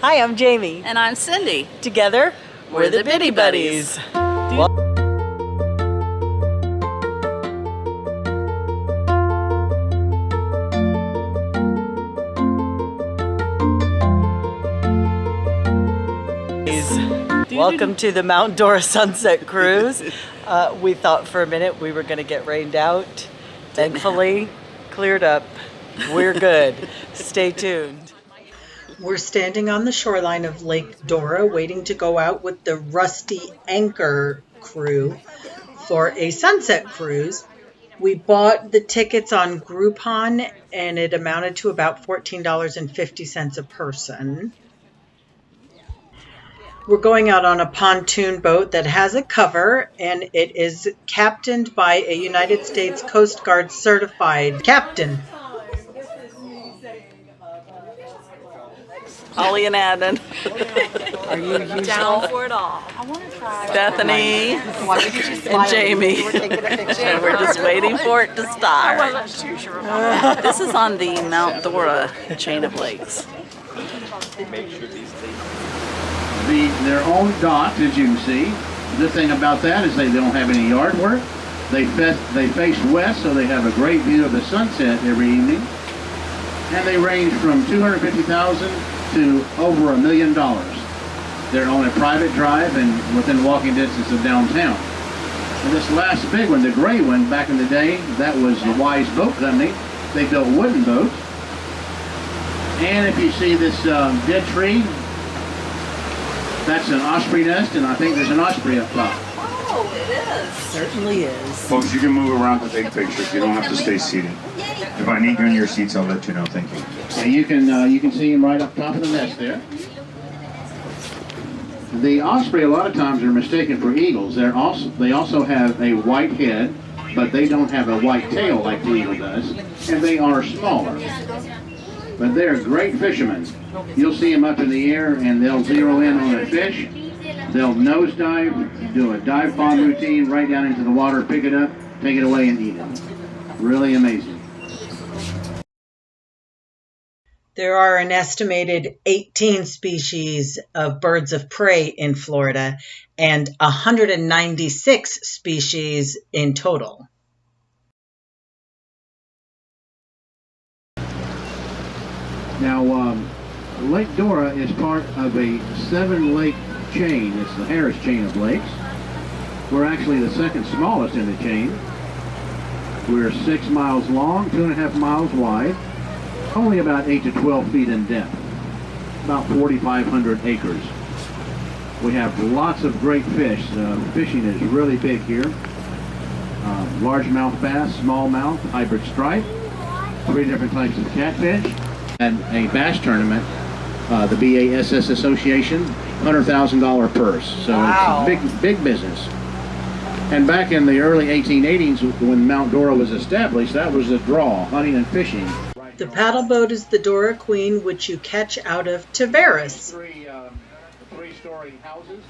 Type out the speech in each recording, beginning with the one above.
Hi, I'm Jamie. And I'm Cindy. Together, we're the Bitty Buddies. Welcome to the Mount Dora Sunset Cruise. We thought for a minute we were going to get rained out. Thankfully, cleared up. We're good. Stay tuned. We're standing on the shoreline of Lake Dora waiting to go out with the Rusty Anchor crew for a sunset cruise. We bought the tickets on Groupon and it amounted to about $14.50 a person. We're going out on a pontoon boat that has a cover, and it is captained by a United States Coast Guard certified captain. Ollie and Adam. Are you Down for it all. Bethany and Jamie. And we're just waiting for it to start. This is on the Mount Dora chain of lakes. Their own dock, as you can see. The good thing about that is they don't have any yard work. They face west, so they have a great view of the sunset every evening. And they range from $250,000 to over $1 million. They're on a private drive and within walking distance of downtown. And this last big one, the gray one, back in the day, that was the Wise Boat Company. They built wooden boats. And if you see this dead tree, that's an osprey nest, and I think there's an osprey up top. Oh, it is. Certainly is. Folks, you can move around to take pictures. You don't have to stay seated. If I need you in your seats, I'll let you know. Thank you. And you can see him right up top of the nest there. The osprey a lot of times are mistaken for eagles. They also have a white head, but they don't have a white tail like the eagle does, and they are smaller. But they're great fishermen. You'll see them up in the air and they'll zero in on a fish. They'll nosedive, do a dive bomb routine right down into the water, pick it up, take it away and eat it. Really amazing. There are an estimated 18 species of birds of prey in Florida and 196 species in total. Now, Lake Dora is part of a 7-lake chain. It's the Harris chain of lakes. We're actually the second smallest in the chain. We're 6 miles long, 2.5 miles wide, only about 8 to 12 feet in depth, about 4,500 acres. We have lots of great fish. Fishing is really big here. Largemouth bass, smallmouth, hybrid stripe, 3 different types of catfish. And a bass tournament, the BASS Association, $100,000 purse. So wow. It's big business. And back in the early 1880s, when Mount Dora was established, that was the draw, hunting and fishing. The paddle boat is the Dora Queen, which you catch out of Tavares. Three-story houses.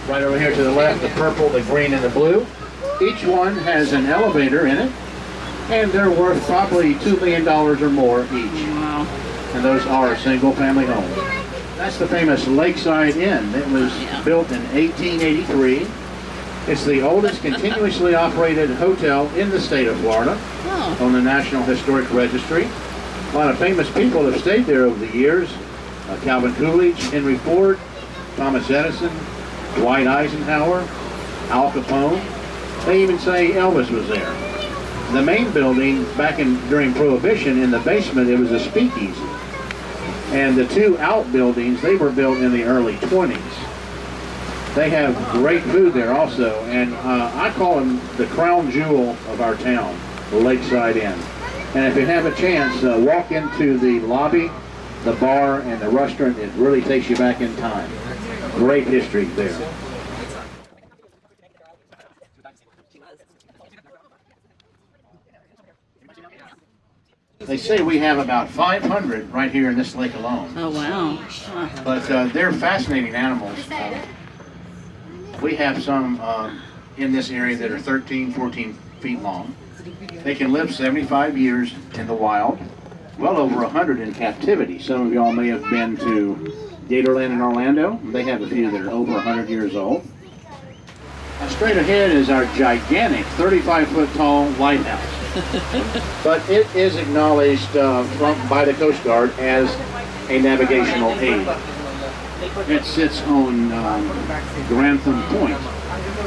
Right over here to the left, the purple, the green, and the blue. Each one has an elevator in it, and they're worth probably $2 million or more each. Wow. And those are single-family homes. That's the famous Lakeside Inn. It was built in 1883. It's the oldest continuously operated hotel in the state of Florida on the National Historic Registry. A lot of famous people have stayed there over the years. Calvin Coolidge, Henry Ford, Thomas Edison, Dwight Eisenhower, Al Capone. They even say Elvis was there. The main building, during Prohibition, in the basement, it was a speakeasy. And the 2 outbuildings, they were built in the early 20s. They have great food there also, and I call them the crown jewel of our town, the Lakeside Inn. And if you have a chance, walk into the lobby, the bar, and the restaurant. It really takes you back in time. Great history there. They say we have about 500 right here in this lake alone. Oh, wow. But they're fascinating animals. We have some in this area that are 13, 14 feet long. They can live 75 years in the wild, well over 100 in captivity. Some of y'all may have been to Gatorland in Orlando. They have a few that are over 100 years old. Now straight ahead is our gigantic 35-foot tall lighthouse. But it is acknowledged by the Coast Guard as a navigational aid. It sits on Grantham Point.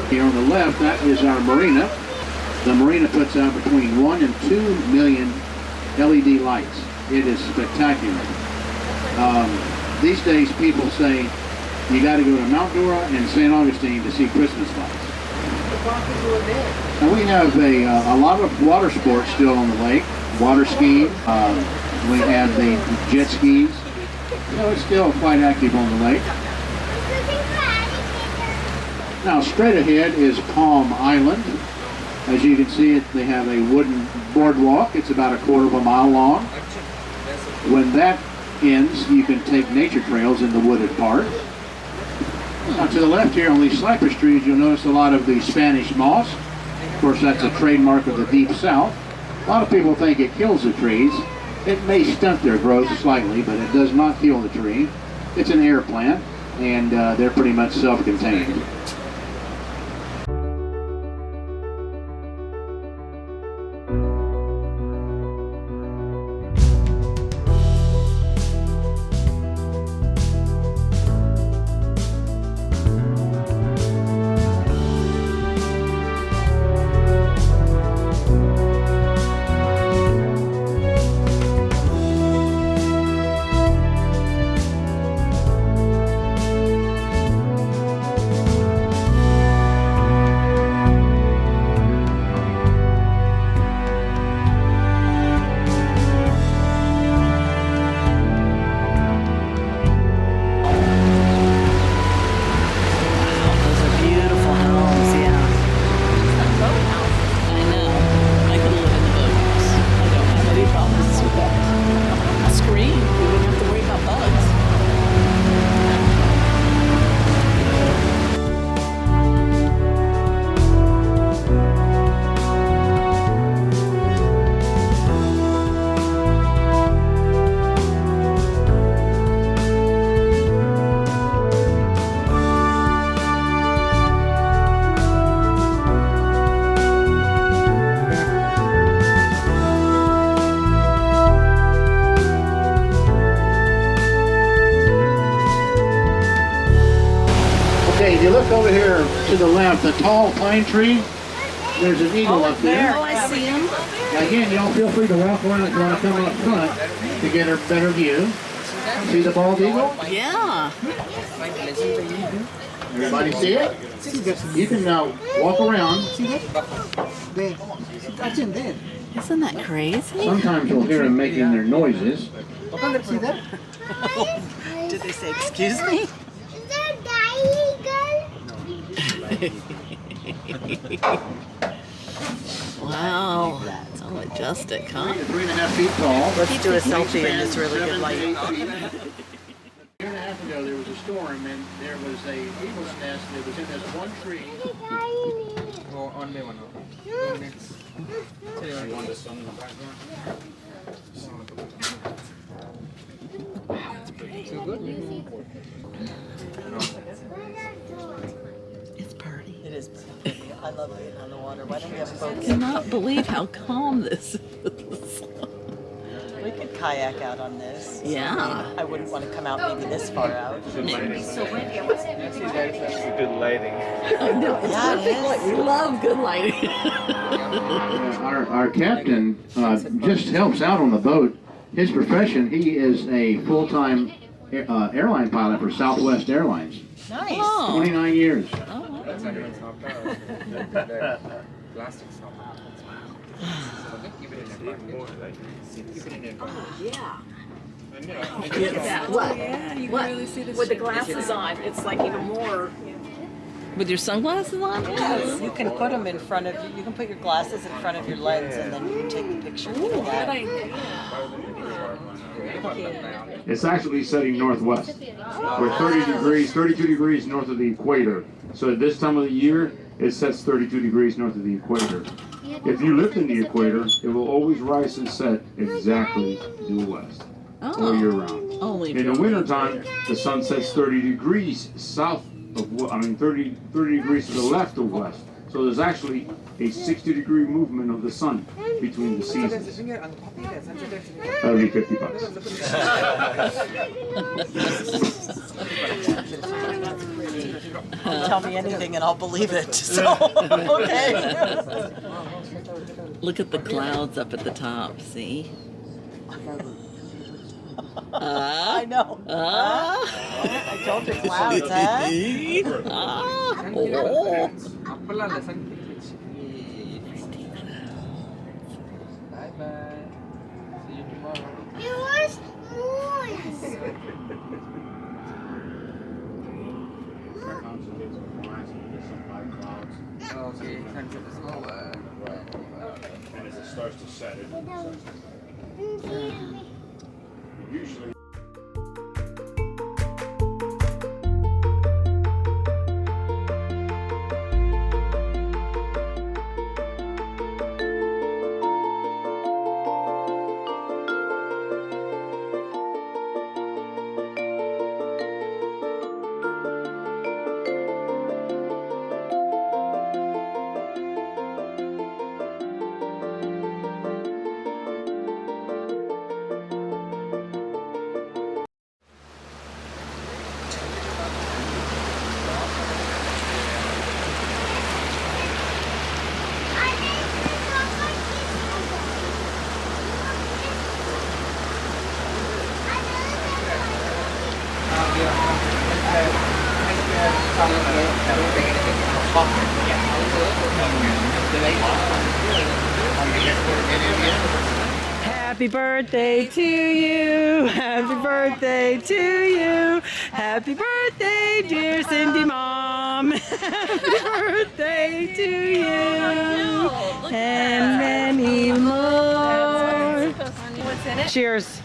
Here on the left, that is our marina. The marina puts out between 1 and 2 million LED lights. It is spectacular. These days, people say you got to go to Mount Dora and St. Augustine to see Christmas lights. Now we have a lot of water sports still on the lake. Water skiing. We have the jet skis. So it's still quite active on the lake. Now straight ahead is Palm Island. As you can see, they have a wooden boardwalk. It's about 1/4 mile long. When that ends, you can take nature trails in the wooded part. Now to the left here on these cypress trees, you'll notice a lot of the Spanish moss. Of course, that's a trademark of the Deep South. A lot of people think it kills the trees. It may stunt their growth slightly, but it does not kill the tree. It's an air plant, and they're pretty much self-contained. If you look over here to the left, the tall pine tree, there's an eagle up there. Oh, I see him. Now again, y'all feel free to walk around if you want to come up front to get a better view. See the bald eagle? Yeah. Everybody see it? You can now walk around. Isn't that crazy? Sometimes you'll hear them making their noises. Did they say, excuse me? Wow. So majestic, huh? 3.5 feet tall. Let's do a selfie in this really good light. A year and a half ago, there was a storm, and there was a eagle's nest that was in this one tree. It's pretty. It is pretty. I love being on the water. Why don't we have I boats? cannot believe how calm this is. We could kayak out on this. Yeah. I wouldn't want to come out maybe this far out. Good lighting. It's good lighting. Yeah, it is. We love good lighting. Our captain just helps out on the boat. His profession, he is a full-time airline pilot for Southwest Airlines. Nice. Oh. 29 years. With the glasses on, it's like even more. With your sunglasses on? Yes, you can put them in front of you. You can put your glasses in front of your lens, and then you can take the picture with that. It's actually setting northwest. We're 32 degrees north of the equator. So at this time of the year, it sets 32 degrees north of the equator. If you live in the equator, it will always rise and set exactly due west. all year round. Only In the wintertime, the sun sets 30 degrees south of, 30 degrees to the left of west. So there's actually a 60-degree movement of the sun between the seasons. That'll be $50. Tell me anything and I'll believe it. So, okay. Look at the clouds up at the top, see? I know. I told you clouds, huh? Bye bye. See you tomorrow. It was okay, time to the small And as it starts to set, usually. Happy birthday to you. Happy birthday to you. Happy birthday, dear Cindy Mom. Happy birthday to you. And many more. Cheers.